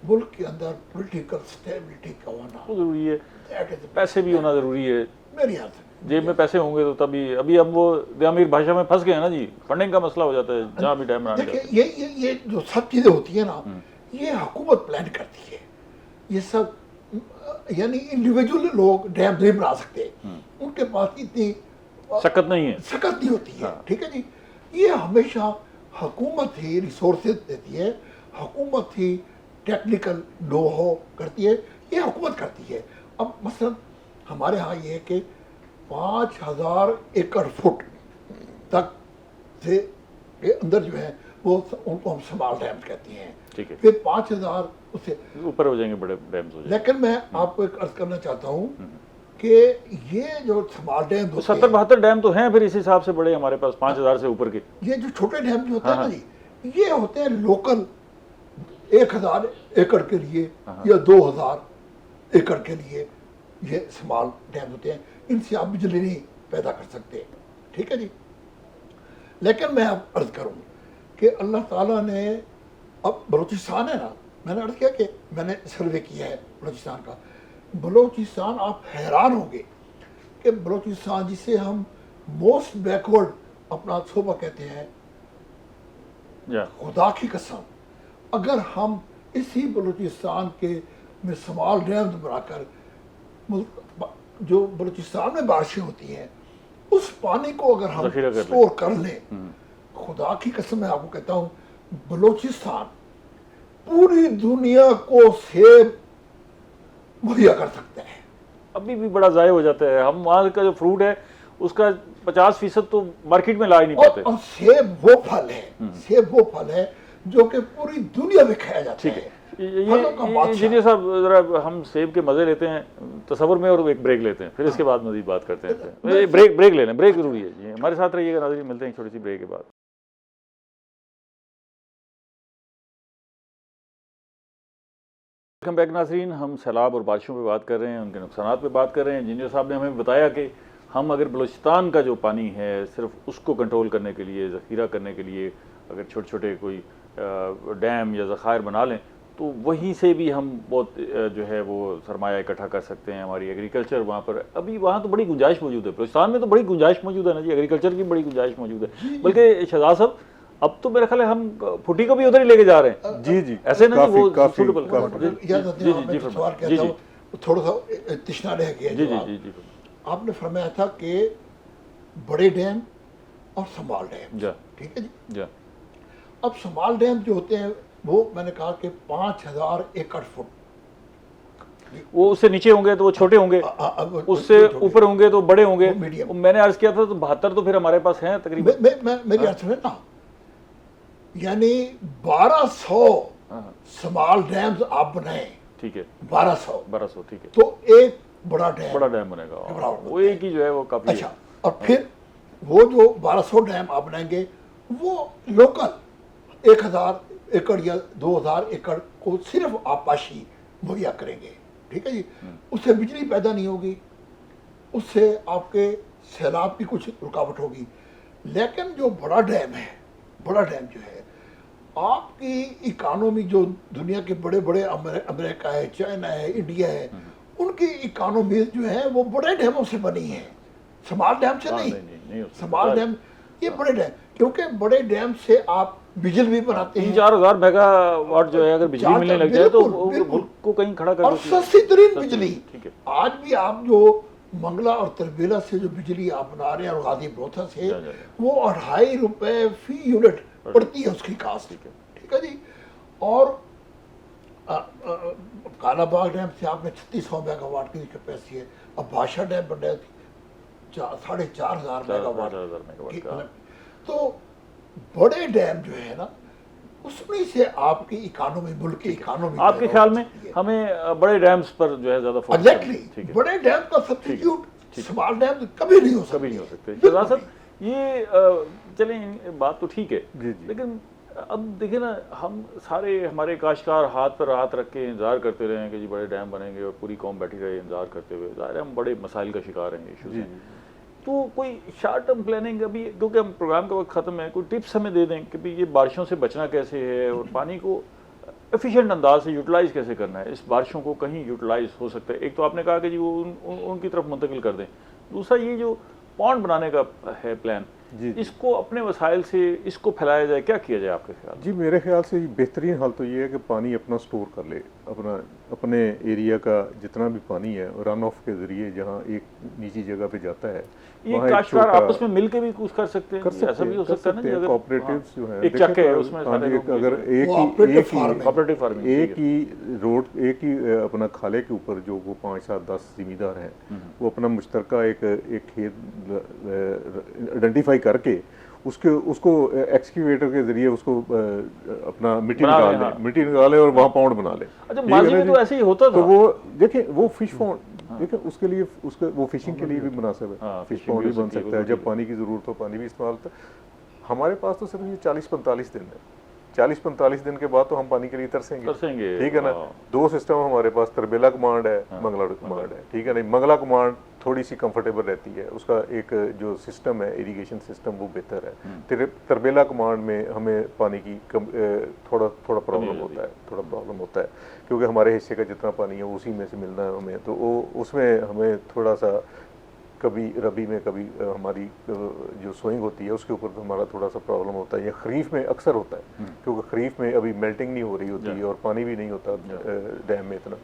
मुल्क के अंदर पॉलिटिकल स्टेबिलिटी का होना वो जरूरी है, that is पैसे भी होना जरूरी है। मेरी याद है। जेब में पैसे होंगे तो तभी, अभी हम वो देहामीर भाषा में फंस गए हैं ना जी, फंडिंग का मसला हो जाता है जहाँ भी डैम बनाने देखिए, का। ये जो सब चीज़ें होती है ना, ये हुकूमत प्लान करती है। ये सब यानी इंडिविजुअल लोग डैम नहीं बना सकते, उनके पास इतनी शक्कत नहीं है। शकत नहीं होती है। ठीक है जी, ये हमेशा हुकूमत ही रिसोर्सेज देती है, हुकूमत ही टेक्निकल नो हो करती है, ये हुकूमत करती है। अब मसलन हमारे यहाँ ये है कि 5000 एकड़ फुट तक से के अंदर जो है वो उनको हम स्मॉल डैम कहते हैं। ठीक है, फिर 5000 उससे ऊपर हो जाएंगे, बड़े डैम्स हो जाएंगे। लेकिन मैं आपको एक अर्ज करना चाहता हूँ कि ये जो स्मॉल डैम तो 70-72 डैम तो हैं फिर इस हिसाब से बड़े हमारे पास 5000 से ऊपर के। ये जो छोटे डैम जो होते हैं ना जी, ये होते हैं लोकल 1000 एकड़ के लिए या 2000 एकड़ के लिए। ये स्मॉल डैम होते हैं, इनसे आप बिजली नहीं पैदा कर सकते। ठीक है जी, लेकिन मैं अब अर्ज करूँ कि अल्लाह ताला ने, अब बलूचिस्तान है ना, मैंने अर्ज किया कि मैंने सर्वे किया है बलूचिस्तान का। बलूचिस्तान, आप हैरान होंगे कि बलूचिस्तान जिसे हम मोस्ट बैकवर्ड अपना सूबा कहते हैं, या खुदा की कसम, अगर हम इसी बलूचिस्तान के में स्मॉल डैम्स बनाकर जो बलूचिस्तान में बारिशें होती हैं, उस पानी को अगर हम ज़ख़ीरा कर लें। स्टोर कर लें, खुदा की कसम मैं आपको कहता हूँ, बलूचिस्तान पूरी दुनिया को सेब मुहैया कर सकता है। अभी भी बड़ा ज़ाय हो जाता है। हम वहाँ का जो फ्रूट है उसका 50% तो मार्केट में ला ही नहीं पाते। और सेब वो फल है, सेब वो फल है जो कि पूरी दुनिया में खाया जाता ठीक है। है, इंजीनियर साहब जरा हम सेब के मज़े लेते हैं तसव्वुर में और एक ब्रेक लेते हैं, फिर इसके बाद मज़ीद बात करते हैं। ब्रेक ले लें, ब्रेक जरूरी है जी। हमारे साथ रहिएगा नाज़रीन, मिलते हैं छोटी सी ब्रेक के बाद। वेलकम बैक नाज़रीन, हम सैलाब और बारिशों पे बात कर रहे हैं, उनके नुकसानात पे बात कर रहे हैं। इंजीनियर साहब ने हमें बताया कि हम अगर बलूचिस्तान का जो पानी है सिर्फ उसको कंट्रोल करने के लिए, ज़ख़ीरा करने के लिए अगर छोटे छोटे कोई डैम या ज़ख़ायर बना लें तो वहीं से भी हम बहुत जो है वो सरमाया इकट्ठा कर सकते हैं। हमारी एग्रीकल्चर वहाँ पर, अभी वहाँ तो बड़ी गुंजाइश मौजूद है, बलूचिस्तान में तो बड़ी गुंजाइश मौजूद है ना जी, एग्रीकल्चर की बड़ी गुंजाइश मौजूद है। बल्कि शहजाद साहब, अब तो मेरा ख्याल है हम फुटी को भी उधर ही लेके जा रहे हैं। जी जी, ऐसे ना काफी वो काफी सुटेबल। सवाल कहता हूँ, थोड़ा सा तृष्णा रह गया जी जी जवाब। जी जी आपने फरमाया था कि बड़े डैम और स्मॉल डैम, जा ठीक है जी। जा अब स्मॉल डैम जो होते हैं वो मैंने कहा कि 5000 एकड़ फुट, वो उससे नीचे होंगे तो वो छोटे होंगे, उससे ऊपर होंगे तो बड़े होंगे। वो मीडियम। मैंने अर्ज किया था तो 72 तो फिर हमारे पास हैं तकरीबन। मेरी अर्थ है ना, यानी 1200 स्मॉल डैम्स आप बनाए, ठीक है, 1200, ठीक है, तो एक बड़ा डैम बनेगा। बड़ा वो एक ही जो है वो काफी अच्छा है। और फिर वो जो 1200 डैम आप बनाएंगे वो लोकल 1000 एकड़ या 2000 एकड़ को सिर्फ आपाशी मुहैया करेंगे, ठीक है जी। उससे बिजली पैदा नहीं होगी, उससे आपके सैलाब की कुछ रुकावट होगी। लेकिन जो बड़ा डैम है, बड़ा डैम जो है, आपकी इकानमी जो दुनिया के बड़े बड़े अमेरिका है, चाइना है, इंडिया है, उनकी इकानमी जो है वो बड़े डैमों से बनी है, स्मॉल डैम से नहीं। स्मॉल डैम, ये बड़े डैम, क्योंकि बड़े डैम से आप बिजली भी बनाते हैं। 3-4 मेगावाट जो है अगर बिजली मिलने लग जाए तो मुल्क को कहीं खड़ा कर और सस्ती तरीन बिजली। ठीक है, आज भी आप जो मंगला और तरबेला से जो बिजली आप बना रहे हैं और गाजी ब्रोथा से, वो 2.5 रुपए फी यूनिट पड़ती है उसकी कास्ट, ठीक है जी। और कालाबाग डैम से आपने 3600 मेगावाट की कैपेसिटी है, अब भाषा डैम बन रहा है 4,500 मेगावाट 4,500 मेगावाट का। तो बड़े डैम जो है ना, उसमें से आपकी इकोनॉमी, मुल्क की इकोनॉमी, आपके ख्याल में हमें बड़े डैम्स पर जो है ज्यादा फोकस एग्जैक्टली बड़े डैम का सब्स्टिट्यूट स्मॉल डैम कभी नहीं हो सकते, कभी नहीं हो सकते। शहजाद साहब, ये चलें, बात तो ठीक है, लेकिन अब देखिए ना, हम सारे हमारे काश्तकार हाथ पर हाथ रख के इंतजार करते रहे हैं कि जी बड़े डैम बनेंगे, और पूरी कौम बैठी रहे इंतजार करते हुए। ज़ाहिर है हम बड़े मसाइल का शिकार हैं, इशूज़ हैं। तो कोई शॉर्ट टर्म प्लानिंग अभी, क्योंकि हम प्रोग्राम का वक्त ख़त्म है, कोई टिप्स हमें दे दें कि भाई ये बारिशों से बचना कैसे है, और पानी को एफिशिएंट अंदाज से यूटिलाइज़ कैसे करना है। इस बारिशों को कहीं यूटिलाइज़ हो सकता है। एक तो आपने कहा कि जी वो उनकी तरफ मुंतकिल कर दें, दूसरा ये जो पॉन्ड बनाने का है प्लान, इसको अपने वसाइल से इसको फैलाया जाए, क्या किया जाए आपके ख्याल? जी, मेरे ख्याल से बेहतरीन हाल तो ये है कि पानी अपना स्टोर कर ले, अपने एरिया का जितना भी पानी है रन ऑफ के ज़रिए जहाँ एक निजी जगह पे जाता है, ये काश्तकार आपस में मिलके भी कुछ कर सकते हैं, ऐसा भी हो सकता है ना, कोऑपरेटिव्स जो है, एक चक्के है उसमें सारे लोग, अगर कोऑपरेटिव फार्मिंग, एक ही रोड, एक ही अपना खाले के ऊपर जो वो 5, 7, 10 जिमीदार हैं, वो अपना मुश्तरका एक खेत आइडेंटिफाई करके उसको एक्सक्यूवेटर के जरिए उसको अपना मिट्टी निकाल ले और वहाँ पाउंड बना ले। अच्छा, माजी में तो ऐसे ही होता था। तो वो देखिए, वो फिश पाउंड, देखिए उसके लिए वो फिशिंग के लिए भी मुनासिब है, फिश पाउंड भी बन सकता है। जब पानी की ज़रूरत हो पानी भी इस्तेमाल होता है। हमारे पास तो सिर्फ ये 40-45 दिन है, 40-45 दिन के बाद तो हम पानी के लिए तरसेंगे, ठीक है ना। दो सिस्टम हमारे पास, तरबेला कमांड है, मंगला कमांड है, ठीक है ना। मंगला कमांड थोड़ी सी कंफर्टेबल रहती है, उसका एक जो सिस्टम है इरिगेशन सिस्टम वो बेहतर है। तरबेला कमांड में हमें पानी की थोड़ा प्रॉब्लम होता है, क्योंकि हमारे हिस्से का जितना पानी है उसी में से मिलना है हमें, तो वो उसमें हमें थोड़ा सा कभी रबी में कभी हमारी जो सोइंग होती है उसके ऊपर हमारा थोड़ा सा प्रॉब्लम होता है। ये खरीफ में अक्सर होता है, क्योंकि खरीफ में अभी मेल्टिंग नहीं हो रही होती है और पानी भी नहीं होता डैम में इतना।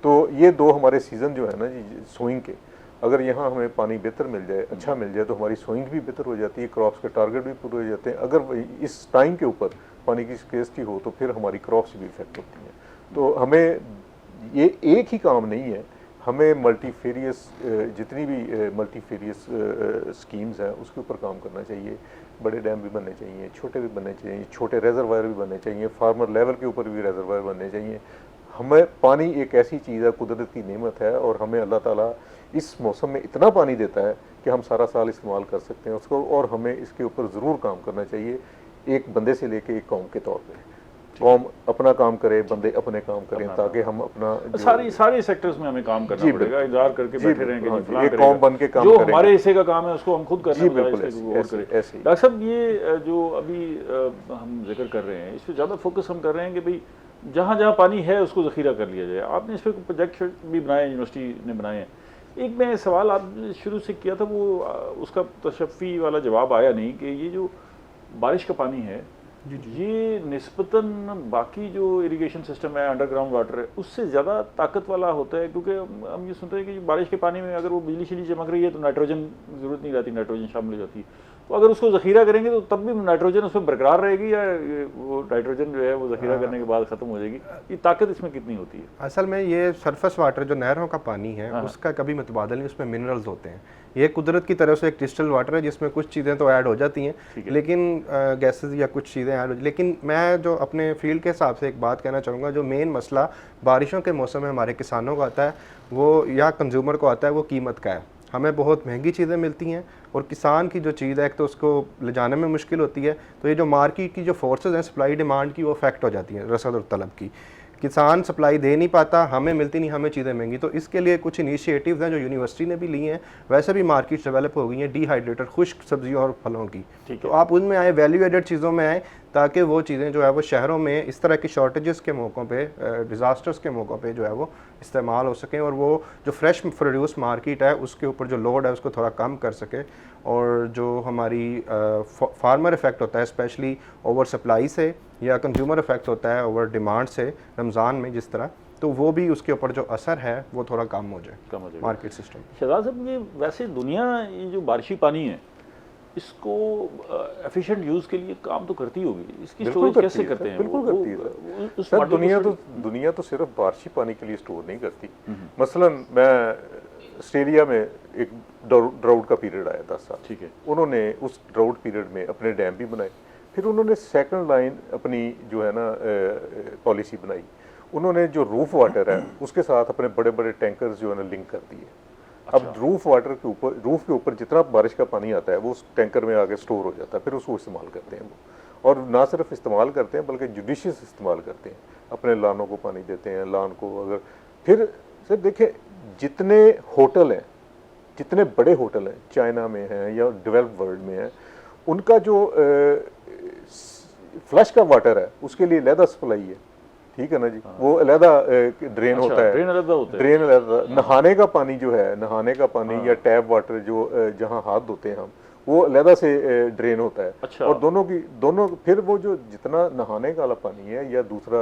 तो ये दो हमारे सीज़न जो है ना जी सोइंग के, अगर यहाँ हमें पानी बेहतर मिल जाए, अच्छा मिल जाए, तो हमारी सोइंग भी बेहतर हो जाती है, क्रॉप्स के टारगेट भी पूरे हो जाते हैं। अगर इस टाइम के ऊपर पानी की स्केर्सिटी हो तो फिर हमारी क्रॉप्स भी इफेक्ट होती हैं। तो हमें ये एक ही काम नहीं है, हमें मल्टीफेरियस जितनी भी मल्टीफेरियस स्कीम्स हैं उसके ऊपर काम करना चाहिए। बड़े डैम भी बनने चाहिए, छोटे भी बनने चाहिए, छोटे रेजरवायर भी बनने चाहिए, फार्मर लेवल के ऊपर भी रेजरवायर बनने चाहिए। हमें पानी एक ऐसी चीज़ है, कुदरत की नेमत है, और हमें अल्लाह ताला इस मौसम में इतना पानी देता है कि हम सारा साल इस्तेमाल कर सकते हैं उसको, और हमें इसके ऊपर ज़रूर काम करना चाहिए, एक बंदे से लेके एक कौम के तौर पे। कौम अपना काम करे, बंदे अपने काम करें, ताकि हम अपना सारी सेक्टर्स में हमें काम करना पड़ेगा। इंतजार करके बैठे रहेंगे एक कौम बन के काम जो करेंगे, हमारे हिस्से का काम है उसको हम खुद करना। डॉक्टर साहब, ये जो अभी हम जिक्र कर रहे हैं, इस पर ज़्यादा फोकस हम कर रहे हैं कि भाई जहाँ जहाँ पानी है उसको ज़ख़ीरा कर लिया जाए। आपने इस पर प्रोजेक्ट भी बनाए, यूनिवर्सिटी ने बनाए हैं। एक मैं सवाल आप शुरू से किया था, वो उसका तशफ़ी वाला जवाब आया नहीं, कि ये जो बारिश का पानी है ये निस्बतन बाकी जो इरिगेशन सिस्टम है, अंडरग्राउंड वाटर है, उससे ज़्यादा ताकत वाला होता है। क्योंकि हम ये सुनते हैं कि बारिश के पानी में अगर वो बिजली शिजली चमक रही है तो नाइट्रोजन की ज़रूरत नहीं रहती, नाइट्रोजन शामिल हो जाती है। तो अगर उसको ज़ख़ीरा करेंगे तो तब भी नाइट्रोजन उसमें बरकरार रहेगी, या वो नाइट्रोजन जो है वो ज़ख़ीरा करने के बाद ख़त्म हो जाएगी? ये ताकत इसमें कितनी होती है? असल में ये सरफेस वाटर जो नहरों का पानी है उसका कभी मुतबादल नहीं, उसमें मिनरल्स होते हैं। ये कुदरत की तरफ से एक क्रिस्टल वाटर है जिसमें कुछ चीज़ें तो ऐड हो जाती हैं, लेकिन गैसेस या कुछ चीज़ें ऐड हो। लेकिन मैं जो अपने फील्ड के हिसाब से एक बात कहना चाहूँगा, जो मेन मसला बारिशों के मौसम में हमारे किसानों को आता है वो, या कंज्यूमर को आता है, वो कीमत का है। हमें बहुत महंगी चीज़ें मिलती हैं, और किसान की जो चीज़ है एक तो उसको ले जाने में मुश्किल होती है, तो ये जो मार्केट की जो फोर्सेस हैं सप्लाई डिमांड की, वो अफेक्ट हो जाती हैं, रसद और तलब की। किसान सप्लाई दे नहीं पाता, हमें मिलती नहीं, हमें चीज़ें महंगी। तो इसके लिए कुछ इनिशिएटिव्स हैं जो यूनिवर्सिटी ने भी ली हैं, वैसे भी मार्केट डेवलप हो गई हैं डिहाइड्रेटेड खुश्क सब्जियों और फलों की। तो आप उनमें आए, वैल्यू एडेड चीज़ों में आए, ताकि वो चीज़ें जो है वो शहरों में इस तरह की शॉर्टेजेस के मौक़ों पे, डिज़ास्टर्स के मौक़ों पे जो है वो इस्तेमाल हो सकें, और वो जो फ्रेश प्रोड्यूस मार्केट है उसके ऊपर जो लोड है उसको थोड़ा कम कर सके। और जो हमारी फार्मर इफ़ेक्ट होता है स्पेशली ओवर सप्लाई से, या कंज्यूमर इफ़ेक्ट होता है ओवर डिमांड से रमज़ान में जिस तरह, तो वो भी उसके ऊपर जो असर है वो थोड़ा कम हो जाए मार्केट सिस्टम। शहजाद साहब, ये वैसे दुनिया, ये जो बारिशी पानी है इसको एफिशिएंट यूज़ के लिए काम तो करती होगी, इसकी बिल्कुल स्टोरेज कैसे करती है करते सर, हैं? बिल्कुल वो- करती है वो- सर। उस सर मॉडल को दुनिया तो सिर्फ बारिशी पानी के लिए स्टोर नहीं करती। मसलन मैं ऑस्ट्रेलिया में एक ड्राउट का पीरियड आया 10 साल, ठीक है। उन्होंने उस ड्राउट पीरियड में अपने डैम भी बनाए, फिर उन्होंने सेकंड लाइन अपनी जो है ना पॉलिसी बनाई, उन्होंने जो रूफ वाटर है उसके साथ अपने बड़े बड़े टैंकर्स जो है ना लिंक कर दिए। अब रूफ के ऊपर जितना बारिश का पानी आता है वो उस टैंकर में आगे स्टोर हो जाता है, फिर उसको इस्तेमाल करते हैं वो। और ना सिर्फ इस्तेमाल करते हैं बल्कि जुडिशियस इस्तेमाल करते हैं, अपने लानों को पानी देते हैं, लान को अगर फिर सर देखिए जितने होटल हैं, जितने बड़े होटल हैं चाइना में हैं या डेवलप्ड वर्ल्ड में हैं, उनका जो फ्लश का वाटर है उसके लिए अलहदा सप्लाई है, ठीक है ना जी। वो अलहदा ड्रेन अच्छा, होता है, ड्रेन अलग होता है। ड्रेन अलहदा। नहाने का पानी जो है, नहाने का पानी या टैप वाटर जो जहाँ हाथ धोते हैं हम, वो अलहदा से ड्रेन होता है। अच्छा। और दोनों फिर वो जो जितना नहाने वाला पानी है या दूसरा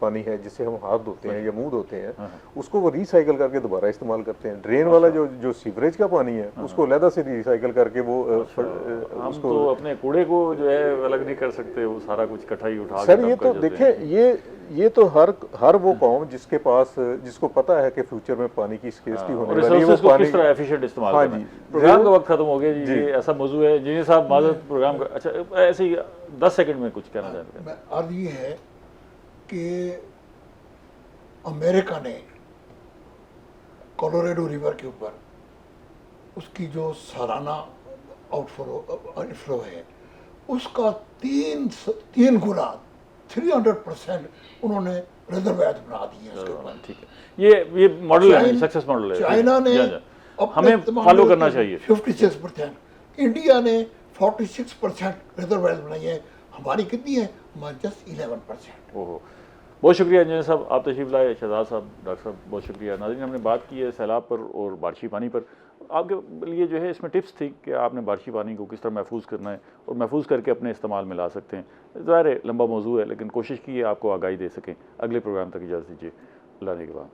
पानी है जिससे हम हाथ धोते हैं या मुंह धोते हैं, उसको वो रिसाइकल करके दोबारा इस्तेमाल करते हैं। ड्रेन वाला जो सीवरेज का पानी है उसको अलहदा से रिसाइकल करके वो हम उसको तो अपने कूड़े को जो है अलग नहीं कर सकते, वो सारा कुछ इकट्ठा ही उठा के सर dump ये कर तो देते हैं। देखें ये तो हर वो कौम जिसको पता है कि फ्यूचर में पानी की स्केर्सिटी और होने वाली है, वो रिसोर्सेज को पानी किस तरह एफिशिएंट इस्तेमाल हाँ करना है। जी। प्रोग्राम का वक्त खत्म हो गया जी, जी। ये ऐसा मौजू है। इंजीनियर साहब माजरत प्रोग्राम का, अच्छा ऐसे ही 10 सेकंड में कुछ कहना चाहते हैं। मैं अर्ज ये है कि अमेरिका ने कोलोराडो रिवर के ऊपर उसकी जो सालाना इनफ्लो है उसका तीन गुना 300% उन्होंने रिजर्वायर बना दिए हैं उसके ऊपर। ठीक है, ये मॉडल है, सक्सेस मॉडल है। चाइना ने जा, जा। हमें फॉलो करना चाहिए। 56%, इंडिया ने 46% रिजर्वायर बनाई है, हमारी कितनी है? हमारी जस्ट 11%। ओहो, बहुत शुक्रिया इंजीनियर साहब, आप तशरीफ लाए। शहजाद साहब, डॉक्टर साहब, बहुत शुक्रिया। नाज़रीन, हमने बात की है सैलाब पर और बारिशी पानी पर। आपके लिए जो है इसमें टिप्स थी कि आपने बारिशी पानी को किस तरह महफूज करना है और महफूज करके अपने इस्तेमाल में ला सकते हैं। ज़ाहिर है लंबा मौजू है, लेकिन कोशिश की है आपको आगाही दे सकें। अगले प्रोग्राम तक इजाज़त दीजिए। अल्लाह ने के बाद।